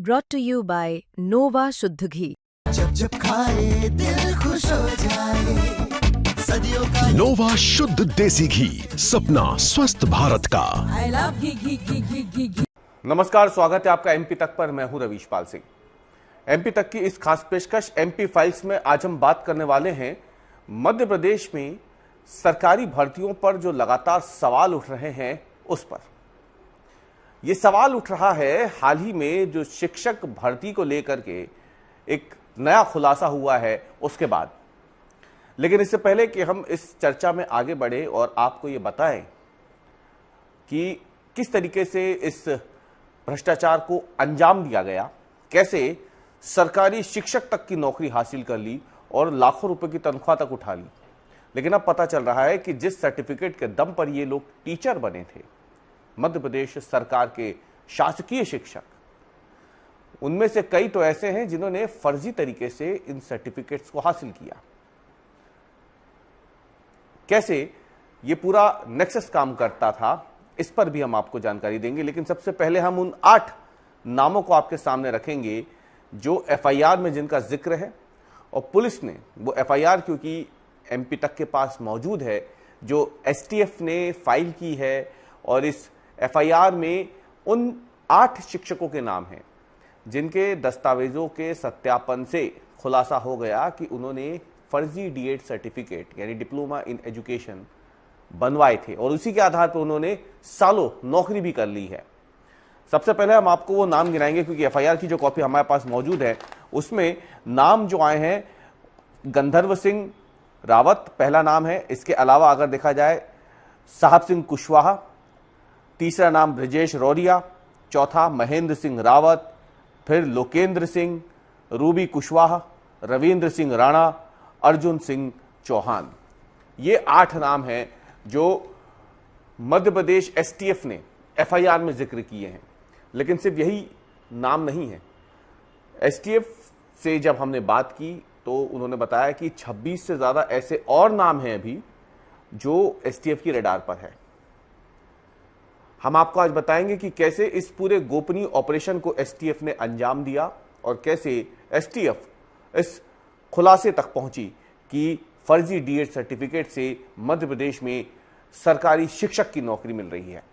brought to you by Nova शुद्ध घी। जब जब खाए दिल खुश हो जाए, सदियों का नोवा शुद्ध देसी घी, सपना स्वस्थ भारत का। I love घी। नमस्कार, स्वागत है आपका एमपी तक पर। मैं हूं रवीशपाल सिंह। एमपी तक की इस खास पेशकश एमपी फाइल्स में आज हम बात करने वाले हैं मध्य प्रदेश में सरकारी भर्तियों पर जो लगातार सवाल उठ रहे हैं उस पर। यह सवाल उठ रहा है हाल ही में जो शिक्षक भर्ती को लेकर के एक नया खुलासा हुआ है उसके बाद। लेकिन इससे पहले कि हम इस चर्चा में आगे बढ़े और आपको ये बताएं कि किस तरीके से इस भ्रष्टाचार को अंजाम दिया गया, कैसे सरकारी शिक्षक तक की नौकरी हासिल कर ली और लाखों रुपए की तनख्वाह तक उठा ली। लेकिन अब पता चल रहा है कि जिस सर्टिफिकेट के दम पर ये लोग टीचर बने थे, मध्य प्रदेश सरकार के शासकीय शिक्षक, उनमें से कई तो ऐसे हैं जिन्होंने फर्जी तरीके से इन सर्टिफिकेट्स को हासिल किया। कैसे ये पूरा नेक्सस काम करता था, इस पर भी हम आपको जानकारी देंगे। लेकिन सबसे पहले हम उन 8 नामों को आपके सामने रखेंगे जो एफआईआर में जिनका जिक्र है, और पुलिस ने वो एफआईआर, क्योंकि एमपी तक के पास मौजूद है, जो एसटीएफ ने फाइल की है, और इस एफआईआर में उन 8 शिक्षकों के नाम हैं जिनके दस्तावेजों के सत्यापन से खुलासा हो गया कि उन्होंने फर्जी डीएड सर्टिफिकेट यानी डिप्लोमा इन एजुकेशन बनवाए थे और उसी के आधार पर उन्होंने सालों नौकरी भी कर ली है। सबसे पहले हम आपको वो नाम गिनाएंगे, क्योंकि एफआईआर की जो कॉपी हमारे पास मौजूद है उसमें नाम जो आए हैं, गंधर्व सिंह रावत पहला नाम है। इसके अलावा अगर देखा जाए साहब सिंह कुशवाहा, तीसरा नाम ब्रजेश रौरिया, चौथा महेंद्र सिंह रावत, फिर लोकेंद्र सिंह, रूबी कुशवाहा, रविंद्र सिंह राणा, अर्जुन सिंह चौहान। ये 8 नाम हैं जो मध्य प्रदेश एसटीएफ ने एफआईआर में जिक्र किए हैं। लेकिन सिर्फ यही नाम नहीं है। एसटीएफ से जब हमने बात की तो उन्होंने बताया कि 26 से ज्यादा ऐसे और नाम हैं अभी जो एसटीएफ की रडार पर है। हम आपको आज बताएंगे कि कैसे इस पूरे गोपनीय ऑपरेशन को एसटीएफ ने अंजाम दिया और कैसे एसटीएफ इस खुलासे तक पहुंची कि फर्जी डीएड सर्टिफिकेट से मध्य प्रदेश में सरकारी शिक्षक की नौकरी मिल रही है।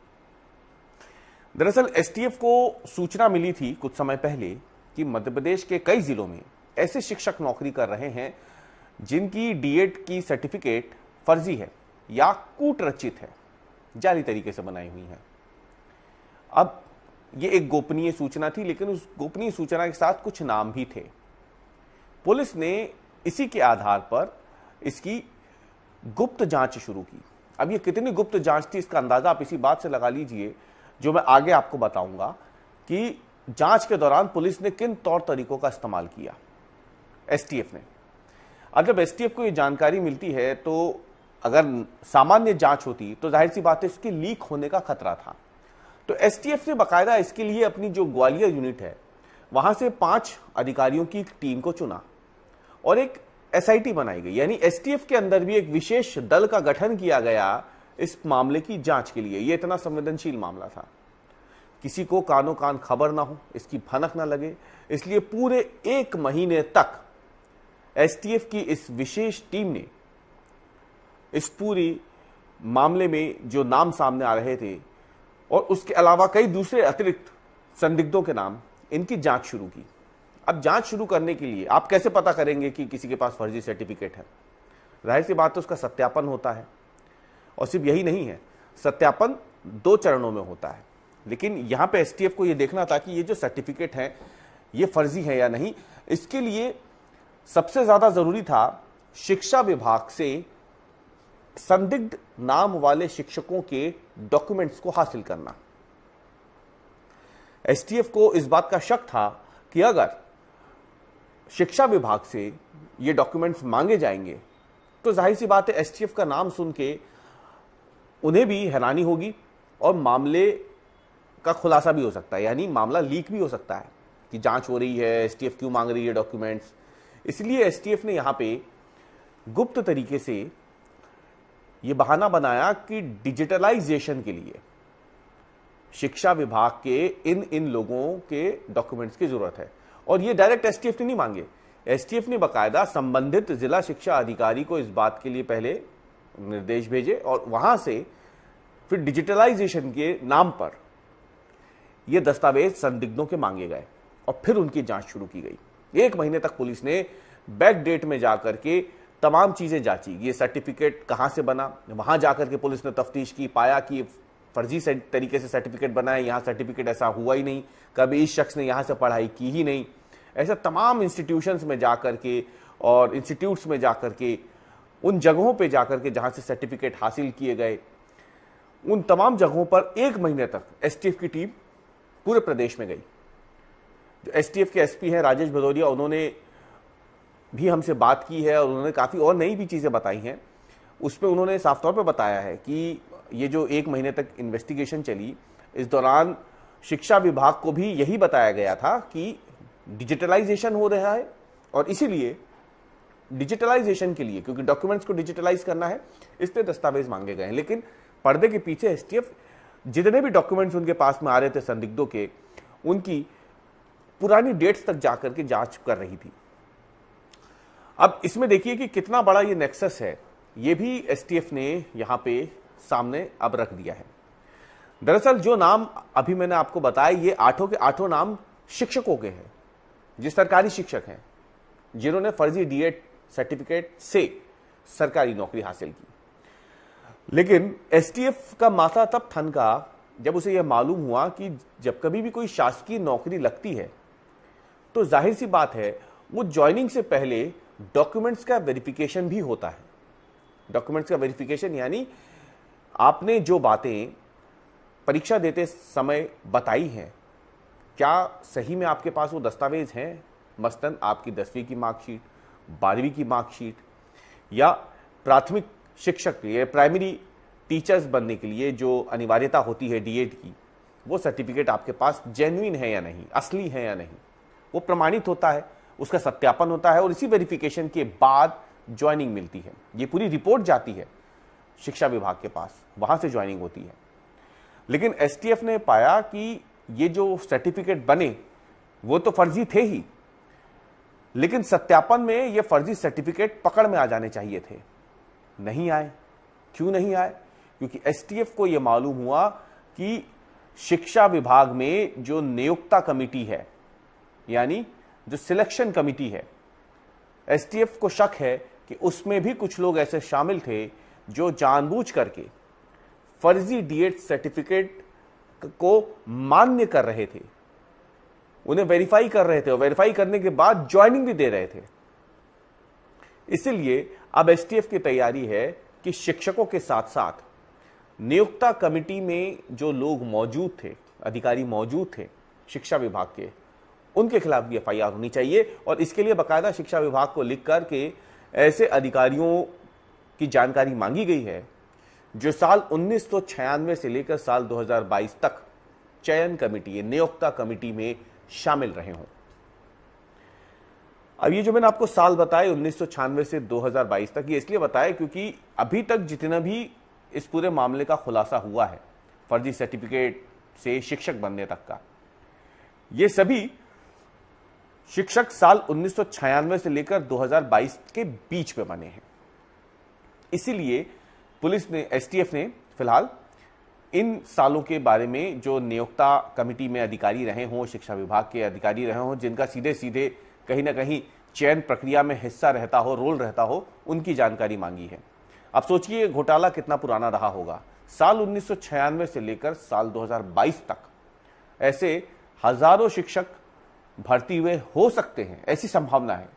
दरअसल एसटीएफ को सूचना मिली थी कुछ समय पहले कि मध्य प्रदेश के कई जिलों में ऐसे शिक्षक नौकरी कर रहे हैं जिनकी डीएड की सर्टिफिकेट फर्जी है या कूट रचित है, जाली तरीके से बनाई हुई है। अब ये एक गोपनीय सूचना थी, लेकिन उस गोपनीय सूचना के साथ कुछ नाम भी थे। पुलिस ने इसी के आधार पर इसकी गुप्त जांच शुरू की। अब ये कितनी गुप्त जांच थी इसका अंदाजा आप इसी बात से लगा लीजिए, जो मैं आगे आपको बताऊंगा कि जांच के दौरान पुलिस ने किन तौर तरीकों का इस्तेमाल किया एसटीएफ ने। अब जब एसटीएफ को ये जानकारी मिलती है तो अगर सामान्य जांच होती तो जाहिर सी बात है इसके लीक होने का खतरा था। तो एसटीएफ ने बाकायदा इसके लिए अपनी जो ग्वालियर यूनिट है वहां से 5 अधिकारियों की टीम को चुना और एक एसआईटी बनाई गई, यानी एसटीएफ के अंदर भी एक विशेष दल का गठन किया गया इस मामले की जांच के लिए। यह इतना संवेदनशील मामला था, किसी को कानो कान खबर ना हो, इसकी भनक ना लगे, इसलिए पूरे 1 महीने तक एसटीएफ की इस विशेष टीम ने इस पूरी मामले में जो नाम सामने आ रहे थे और उसके अलावा कई दूसरे अतिरिक्त संदिग्धों के नाम, इनकी जांच शुरू की। अब जांच शुरू करने के लिए आप कैसे पता करेंगे कि किसी के पास फर्जी सर्टिफिकेट है? जाहिर सी बात है उसका सत्यापन होता है, और सिर्फ यही नहीं है, सत्यापन 2 चरणों में होता है। लेकिन यहां पे एसटीएफ को यह देखना था कि ये जो सर्टिफिकेट है ये फर्जी है या नहीं। इसके लिए सबसे ज्यादा जरूरी था शिक्षा विभाग से संदिग्ध नाम वाले शिक्षकों के डॉक्यूमेंट्स को हासिल करना। एसटीएफ को इस बात का शक था कि अगर शिक्षा विभाग से ये डॉक्यूमेंट्स मांगे जाएंगे तो जाहिर सी बात है एसटीएफ का नाम सुन के उन्हें भी हैरानी होगी और मामले का खुलासा भी हो सकता है, यानी मामला लीक भी हो सकता है कि जांच हो रही है, एसटीएफ क्यों मांग रही है डॉक्यूमेंट्स। इसलिए एसटीएफ ने यहां पे गुप्त तरीके से यह बहाना बनाया कि डिजिटलाइजेशन के लिए शिक्षा विभाग के इन लोगों के डॉक्यूमेंट्स की जरूरत है। और ये डायरेक्ट एसटीएफ ने नहीं मांगे, एसटीएफ ने बकायदा संबंधित जिला शिक्षा अधिकारी को इस बात के लिए पहले निर्देश भेजे और वहां से फिर डिजिटलाइजेशन के नाम पर ये दस्तावेज संदिग्धों के मांगे गए और फिर उनकी जांच शुरू की गई। 1 महीने तक पुलिस ने बैक डेट में जाकर के तमाम चीजें जांची, ये सर्टिफिकेट कहां से बना, वहां जाकर के पुलिस ने तफ्तीश की, पाया कि फर्जी तरीके से सर्टिफिकेट बनाए, यहां सर्टिफिकेट ऐसा हुआ ही नहीं, कभी इस शख्स ने यहां से पढ़ाई की ही नहीं। ऐसे तमाम इंस्टीट्यूशंस में जाकर के और इंस्टीट्यूट्स में जाकर के, उन जगहों पे जाकर के जहां से सर्टिफिकेट हासिल किए गए, उन तमाम जगहों पर 1 महीने तक एसटीएफ की टीम पूरे प्रदेश में गई। जो एसटीएफ के एसपी हैं राजेश भदौरिया, उन्होंने भी हमसे बात की है और उन्होंने काफी और नई भी चीजें बताई हैं। उसमें उन्होंने साफ तौर पर बताया है कि ये जो 1 महीने तक इन्वेस्टिगेशन चली, इस दौरान शिक्षा विभाग को भी यही बताया गया था कि डिजिटलाइजेशन हो रहा है और इसीलिए डिजिटलाइजेशन के लिए, क्योंकि डॉक्यूमेंट्स को डिजिटलाइज करना है, इसलिए दस्तावेज मांगे गए हैं। लेकिन पर्दे के पीछे एसटीएफ जितने भी डॉक्यूमेंट्स उनके पास में आ रहे थे संदिग्धों के, उनकी पुरानी डेट्स तक जाकर के जांच कर रही थी। अब इसमें देखिए कि कितना बड़ा ये नेक्सस है, ये भी एसटीएफ ने यहां पे सामने अब रख दिया है। दरअसल जो नाम अभी मैंने आपको बताया, ये 8 के 8 नाम शिक्षकों के हैं, जो सरकारी शिक्षक हैं, जिन्होंने फर्जी डीएड सर्टिफिकेट से सरकारी नौकरी हासिल की। लेकिन एसटीएफ का माथा तब ठनका जब उसे यह मालूम हुआ कि जब कभी भी कोई शासकीय नौकरी लगती है तो जाहिर सी बात है वो ज्वाइनिंग से पहले डॉक्यूमेंट्स का वेरिफिकेशन भी होता है। डॉक्यूमेंट्स का वेरिफिकेशन यानी आपने जो बातें परीक्षा देते समय बताई हैं, क्या सही में आपके पास वो दस्तावेज हैं? मसलन आपकी 10वीं की मार्कशीट, 12वीं की मार्कशीट, या प्राथमिक शिक्षक या प्राइमरी टीचर्स बनने के लिए जो अनिवार्यता होती है डीएड की, वो सर्टिफिकेट आपके पास जेन्युइन है या नहीं, असली है या नहीं, वो प्रमाणित होता है, उसका सत्यापन होता है और इसी वेरिफिकेशन के बाद ज्वाइनिंग मिलती है। ये पूरी रिपोर्ट जाती है शिक्षा विभाग के पास, वहां से ज्वाइनिंग होती है। लेकिन एसटीएफ ने पाया कि ये जो सर्टिफिकेट बने वो तो फर्जी थे ही, लेकिन सत्यापन में ये फर्जी सर्टिफिकेट पकड़ में आ जाने चाहिए थे, नहीं आए। क्यों नहीं आए? क्योंकि एसटीएफ को यह मालूम हुआ कि शिक्षा विभाग में जो नियोक्ता कमेटी है, यानी जो सिलेक्शन कमेटी है, एसटीएफ को शक है कि उसमें भी कुछ लोग ऐसे शामिल थे जो जानबूझ करके फर्जी डीएड सर्टिफिकेट को मान्य कर रहे थे, उन्हें वेरीफाई कर रहे थे और वेरीफाई करने के बाद ज्वाइनिंग भी दे रहे थे। इसलिए अब एसटीएफ की तैयारी है कि शिक्षकों के साथ साथ नियोक्ता कमेटी में जो लोग मौजूद थे, अधिकारी मौजूद थे शिक्षा विभाग के, उनके खिलाफ भी एफआईआर होनी चाहिए और इसके लिए बाकायदा शिक्षा विभाग को लिख करके ऐसे अधिकारियों की जानकारी मांगी गई है जो साल 1996 से लेकर साल 2022 तक चयन कमेटी, नियोक्ता कमेटी में शामिल रहे हों। अब ये जो मैंने आपको साल बताए 1996 से 2022 तक, ये इसलिए बताया क्योंकि अभी तक जितना भी इस पूरे मामले का खुलासा हुआ है फर्जी सर्टिफिकेट से शिक्षक बनने तक का, ये सभी शिक्षक साल 1996 से लेकर 2022 के बीच में बने हैं। इसीलिए पुलिस ने, एसटीएफ ने फिलहाल इन सालों के बारे में जो नियोक्ता कमेटी में अधिकारी रहे हों, शिक्षा विभाग के अधिकारी रहे हों, जिनका सीधे सीधे कहीं ना कहीं चयन प्रक्रिया में हिस्सा रहता हो, रोल रहता हो, उनकी जानकारी मांगी है। अब सोचिए घोटाला कितना पुराना रहा होगा। साल 1996 से लेकर साल 2022 तक ऐसे हजारों शिक्षक भर्ती हुए हो सकते हैं, ऐसी संभावना है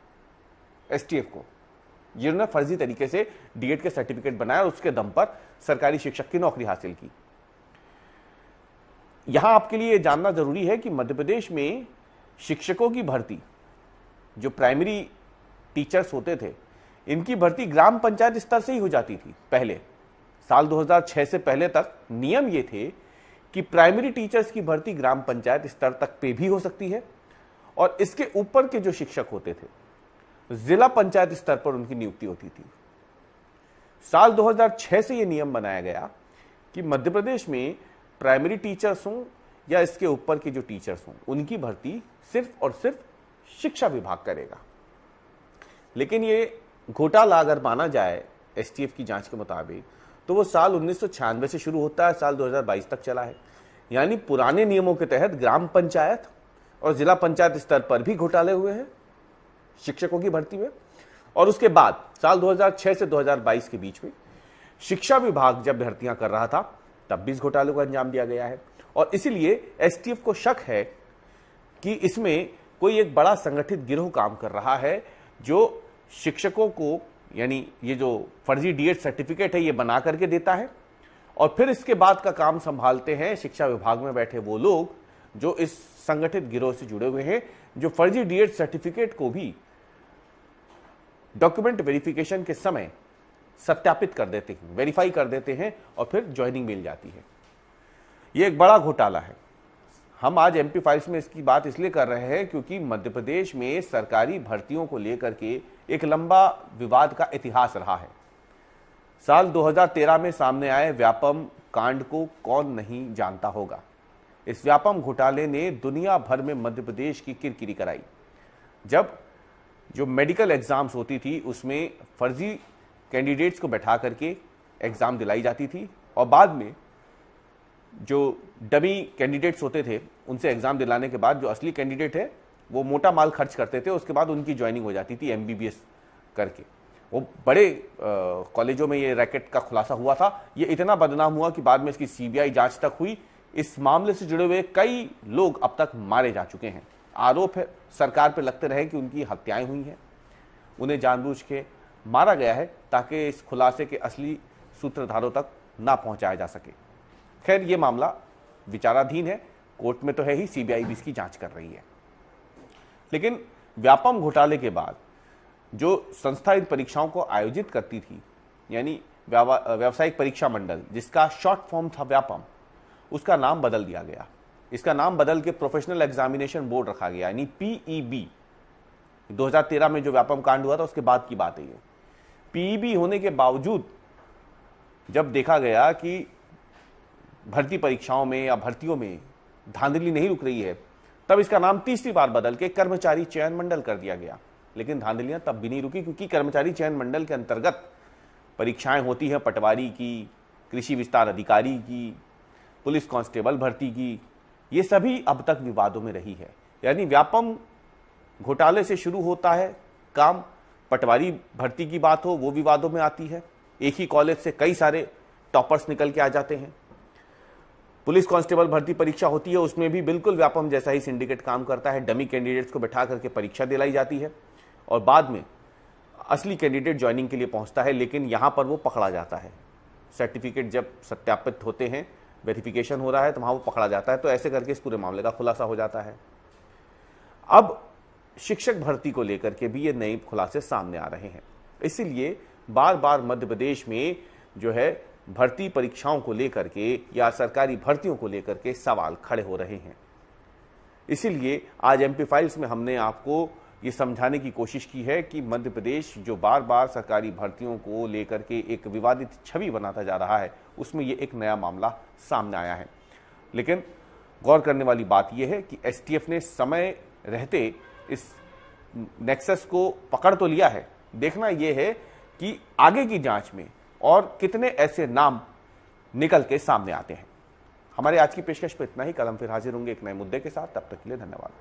एसटीएफ को, जिन्होंने फर्जी तरीके से डीएड के सर्टिफिकेट बनाया और उसके दम पर सरकारी शिक्षक की नौकरी हासिल की। यहां आपके लिए जानना जरूरी है कि मध्य प्रदेश में शिक्षकों की भर्ती, जो प्राइमरी टीचर्स होते थे, इनकी भर्ती ग्राम पंचायत स्तर से ही हो जाती थी। पहले साल 2006 से पहले तक नियम ये थे कि प्राइमरी टीचर्स की भर्ती ग्राम पंचायत स्तर तक पे भी हो सकती है और इसके ऊपर के जो शिक्षक होते थे जिला पंचायत स्तर पर उनकी नियुक्ति होती थी। साल 2006 से यह नियम बनाया गया कि मध्य प्रदेश में प्राइमरी टीचर्स हों या इसके ऊपर के जो टीचर्स हों, उनकी भर्ती सिर्फ और सिर्फ शिक्षा विभाग करेगा। लेकिन ये घोटाला अगर माना जाए एसटीएफ की जांच के मुताबिक, तो वो साल 1996 से शुरू होता है, साल 2022 तक चला है। यानी पुराने नियमों के तहत ग्राम पंचायत और जिला पंचायत स्तर पर भी घोटाले हुए हैं शिक्षकों की भर्ती में। और उसके बाद साल 2006 से 2022 के बीच में शिक्षा विभाग जब भर्तियां कर रहा था, तब भी इस घोटाले को अंजाम दिया गया है। और इसीलिए एसटीएफ को शक है कि इसमें कोई एक बड़ा संगठित गिरोह काम कर रहा है, जो शिक्षकों को, यानी ये जो फर्जी डीएड सर्टिफिकेट है, ये बना करके देता है और फिर इसके बाद का काम संभालते हैं शिक्षा विभाग में बैठे वो लोग जो इस संगठित गिरोह से जुड़े हुए हैं, जो फर्जी डीएड सर्टिफिकेट को भी डॉक्यूमेंट वेरिफिकेशन के समय सत्यापित कर देते हैं, वेरीफाई कर देते हैं और फिर ज्वाइनिंग मिल जाती है। यह एक बड़ा घोटाला है। हम आज एमपी फाइल्स में इसकी बात इसलिए कर रहे हैं क्योंकि मध्य प्रदेश में सरकारी भर्तियों को लेकर के एक लंबा विवाद का इतिहास रहा है। साल 2013 में सामने आए व्यापम कांड को कौन नहीं जानता होगा। इस व्यापम घोटाले ने दुनिया भर में मध्य प्रदेश की किरकिरी कराई। जब जो मेडिकल एग्जाम्स होती थी उसमें फर्जी कैंडिडेट्स को बैठा करके एग्जाम दिलाई जाती थी और बाद में जो डमी कैंडिडेट्स होते थे उनसे एग्जाम दिलाने के बाद जो असली कैंडिडेट है वो मोटा माल खर्च करते थे, उसके बाद उनकी ज्वाइनिंग हो जाती थी एमबीबीएस करके। वो बड़े कॉलेजों में ये रैकेट का खुलासा हुआ था। ये इतना बदनाम हुआ कि बाद में इसकी सीबीआई जांच तक हुई। इस मामले से जुड़े हुए कई लोग अब तक मारे जा चुके हैं। आरोप है सरकार पे लगते रहे कि उनकी हत्याएं हुई हैं, उन्हें जानबूझ के मारा गया है ताकि इस खुलासे के असली सूत्रधारों तक ना पहुंचाया जा सके। खैर, ये मामला विचाराधीन है, कोर्ट में तो है ही, सीबीआई भी इसकी जांच कर रही है। लेकिन व्यापम घोटाले के बाद जो संस्था इन परीक्षाओं को आयोजित करती थी, यानी व्यावसायिक परीक्षा मंडल, जिसका शॉर्ट फॉर्म था व्यापम, उसका नाम बदल दिया गया। इसका नाम बदल के प्रोफेशनल एग्जामिनेशन बोर्ड रखा गया, यानी पीईबी। 2013 में जो व्यापम कांड हुआ था उसके बाद की बात है ये। पीईबी होने के बावजूद जब देखा गया कि भर्ती परीक्षाओं में या भर्तियों में धांधली नहीं रुक रही है, तब इसका नाम तीसरी बार बदल के कर्मचारी चयन मंडल कर दिया गया। लेकिन धांधलियां तब भी नहीं रुकी, क्योंकि कर्मचारी चयन मंडल के अंतर्गत परीक्षाएं होती हैं पटवारी की, कृषि विस्तार अधिकारी की, पुलिस कांस्टेबल भर्ती की। ये सभी अब तक विवादों में रही है। यानी व्यापम घोटाले से शुरू होता है काम, पटवारी भर्ती की बात हो वो विवादों में आती है। एक ही कॉलेज से कई सारे टॉपर्स निकल के आ जाते हैं। पुलिस कांस्टेबल भर्ती परीक्षा होती है, उसमें भी बिल्कुल व्यापम जैसा ही सिंडिकेट काम करता है। डमी कैंडिडेट्स को बैठा करके परीक्षा दिलाई जाती है और बाद में असली कैंडिडेट ज्वाइनिंग के लिए पहुंचता है, लेकिन यहां पर वो पकड़ा जाता है। सर्टिफिकेट जब सत्यापित होते हैं, वेरिफिकेशन हो रहा है, तो वहां वो पकड़ा जाता है। तो ऐसे करके इस पूरे मामले का खुलासा हो जाता है। अब शिक्षक भर्ती को लेकर के भी ये नए खुलासे सामने आ रहे हैं। इसीलिए बार बार मध्य प्रदेश में जो है भर्ती परीक्षाओं को लेकर के या सरकारी भर्तियों को लेकर के सवाल खड़े हो रहे हैं। इसीलिए आज एमपी फाइल्स में हमने आपको ये समझाने की कोशिश की है कि मध्य प्रदेश जो बार बार सरकारी भर्तियों को लेकर के एक विवादित छवि बनाता जा रहा है, उसमें ये एक नया मामला सामने आया है। लेकिन गौर करने वाली बात यह है कि एसटीएफ ने समय रहते इस नेक्सस को पकड़ तो लिया है। देखना यह है कि आगे की जांच में और कितने ऐसे नाम निकल के सामने आते हैं। हमारे आज की पेशकश पर इतना ही। कल हम फिर हाजिर होंगे एक नए मुद्दे के साथ। तब तक के लिए धन्यवाद।